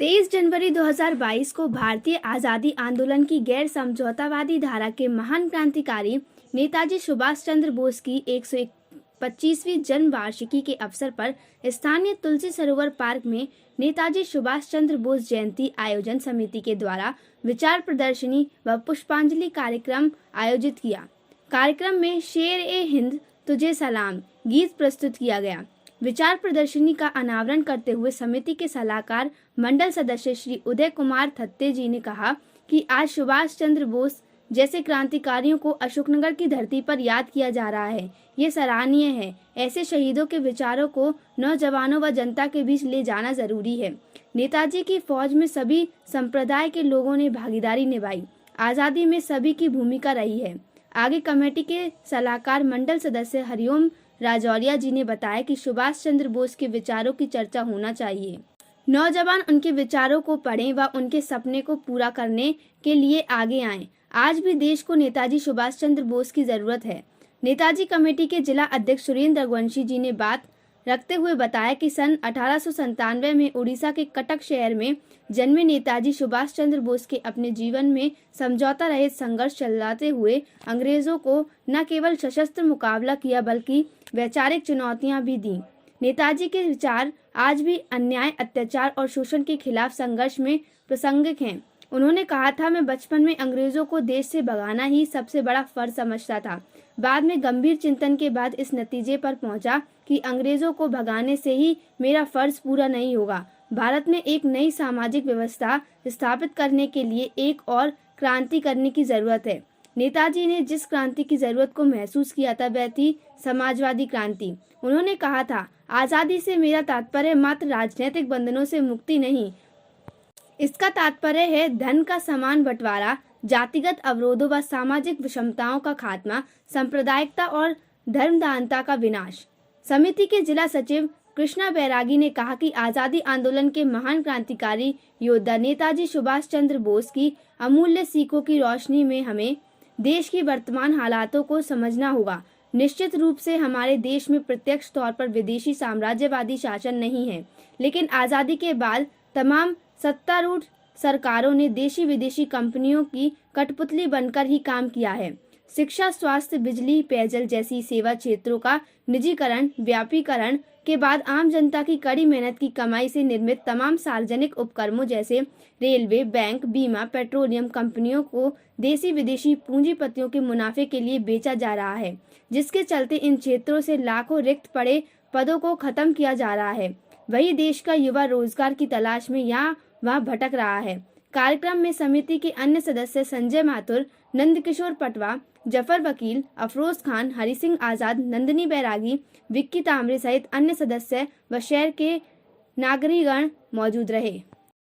23 जनवरी 2022 को भारतीय आज़ादी आंदोलन की गैर समझौतावादी धारा के महान क्रांतिकारी नेताजी सुभाष चंद्र बोस की 125वीं जन्म वार्षिकी के अवसर पर स्थानीय तुलसी सरोवर पार्क में नेताजी सुभाष चंद्र बोस जयंती आयोजन समिति के द्वारा विचार प्रदर्शनी व पुष्पांजलि कार्यक्रम आयोजित किया। कार्यक्रम में शेर ए हिंद तुझे सलाम गीत प्रस्तुत किया गया। विचार प्रदर्शनी का अनावरण करते हुए समिति के सलाहकार मंडल सदस्य श्री उदय कुमार थत्ते जी ने कहा कि आज सुभाष चंद्र बोस जैसे क्रांतिकारियों को अशोकनगर की धरती पर याद किया जा रहा है। ये सराहनीय है। ऐसे शहीदों के विचारों को नौजवानों व जनता के बीच ले जाना जरूरी है। नेताजी की फौज में सभी संप्रदाय के लोगों ने भागीदारी निभाई। आज़ादी में सभी की भूमिका रही है। आगे कमेटी के सलाहकार मंडल सदस्य हरिओम राजौरिया जी ने बताया कि सुभाष चंद्र बोस के विचारों की चर्चा होना चाहिए। नौजवान उनके विचारों को पढ़ें व उनके सपने को पूरा करने के लिए आगे आएं। आज भी देश को नेताजी सुभाष चंद्र बोस की जरूरत है। नेताजी कमेटी के जिला अध्यक्ष सुरेंद्र रघुवंशी जी ने बात रखते हुए बताया कि सन 1897 में उड़ीसा के कटक शहर में जन्मे नेताजी सुभाष चंद्र बोस के अपने जीवन में समझौता रहित संघर्ष चलाते हुए अंग्रेजों को न केवल सशस्त्र मुकाबला किया बल्कि वैचारिक चुनौतियां भी दी। नेताजी के विचार आज भी अन्याय, अत्याचार और शोषण के खिलाफ संघर्ष में प्रासंगिक हैं। उन्होंने कहा था, मैं बचपन में अंग्रेजों को देश से भगाना ही सबसे बड़ा फर्ज समझता था। बाद में गंभीर चिंतन के बाद इस नतीजे पर पहुंचा कि अंग्रेजों को भगाने से ही मेरा फर्ज पूरा नहीं होगा। भारत में एक नई सामाजिक व्यवस्था स्थापित करने के लिए एक और क्रांति करने की जरूरत है। नेताजी ने जिस क्रांति की जरूरत को महसूस किया था वह थी समाजवादी क्रांति। उन्होंने कहा था, आज़ादी से मेरा तात्पर्य मात्र राजनीतिक बंधनों से मुक्ति नहीं, इसका तात्पर्य है धन का समान बंटवारा, जातिगत अवरोधों व सामाजिक विषमताओं का खात्मा, सांप्रदायिकता और धर्मदानता का विनाश। समिति के जिला सचिव कृष्णा बैरागी ने कहा कि आज़ादी आंदोलन के महान क्रांतिकारी योद्धा नेताजी सुभाष चंद्र बोस की अमूल्य सीखों की रोशनी में हमें देश की वर्तमान हालातों को समझना होगा। निश्चित रूप से हमारे देश में प्रत्यक्ष तौर पर विदेशी साम्राज्यवादी शासन नहीं है, लेकिन आज़ादी के बाद तमाम सत्तारूढ़ सरकारों ने देशी विदेशी कंपनियों की कठपुतली बनकर ही काम किया है। शिक्षा, स्वास्थ्य, बिजली, पेयजल जैसी सेवा क्षेत्रों का निजीकरण, व्यापीकरण के बाद आम जनता की कड़ी मेहनत की कमाई से निर्मित तमाम सार्वजनिक उपक्रमों जैसे रेलवे, बैंक, बीमा, पेट्रोलियम कंपनियों को देशी विदेशी पूंजीपतियों के मुनाफे के लिए बेचा जा रहा है, जिसके चलते इन क्षेत्रों से लाखों रिक्त पड़े पदों को खत्म किया जा रहा है। वही देश का युवा रोजगार की तलाश में यहाँ वहाँ भटक रहा है। कार्यक्रम में समिति के अन्य सदस्य संजय माथुर, नंदकिशोर पटवा, जफर वकील, अफरोज खान, हरि सिंह आजाद, नंदिनी बैरागी, विक्की तांबरे सहित अन्य सदस्य व शहर के नागरिकगण मौजूद रहे।